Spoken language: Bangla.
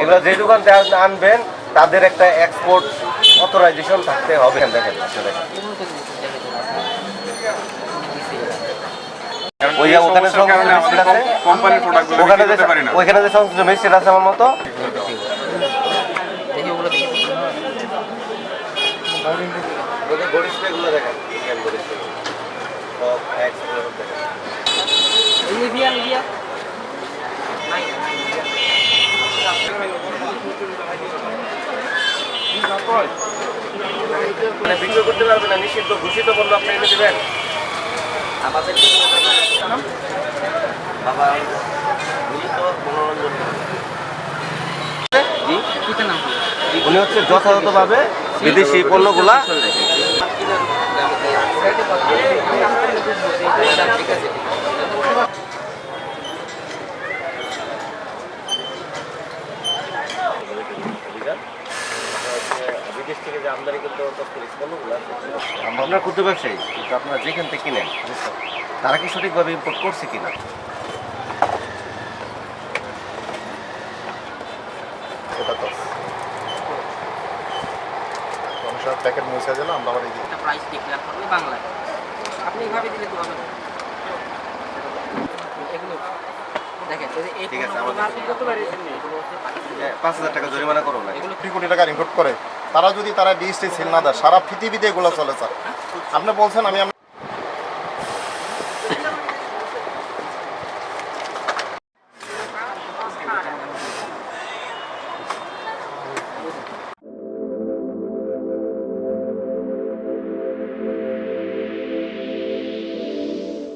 এগুলো যে দোকান থেকে আনবেন তাদের একটা এক্সপোর্ট অথরাইজেশন থাকতে হবে। দেখেন ওইখানে যে সংশ্লিষ্ট মেশিন আছে আমার মতো বিক্রয় করতে পারবে না, নিষিদ্ধ ঘোষিত বললো আপনি এনে দেবেন আমাদের বাবা উনি হচ্ছে যথাযথভাবে বিদেশি পণ্যগুলা বিদেশ থেকে যে আমদানি করতে পণ্যগুলো আপনার ক্ষুদ্র ব্যবসায়ী কিন্তু আপনারা যেখান থেকে কিনেন তারা কি সঠিকভাবে ইম্পোর্ট করছে কিনা এটা তো অনুসার প্যাকেট মুছে দিলাম আমরা আবার এই যে প্রাইস ডিক্লেয়ার করবে বাংলায় আপনি এইভাবে দিলে তো হবে না এগুলো দেখেন এই ঠিক আছে আমাদের করতে পারি 5000 টাকা জরিমানা করো না এগুলো 2 কোটি টাকা ইম্পোর্ট করে তারা যদি তারা ডিএসটি সেল না দেয় সারা পৃথিবীতে এগুলো চলে স্যার আপনি বলছেন আমি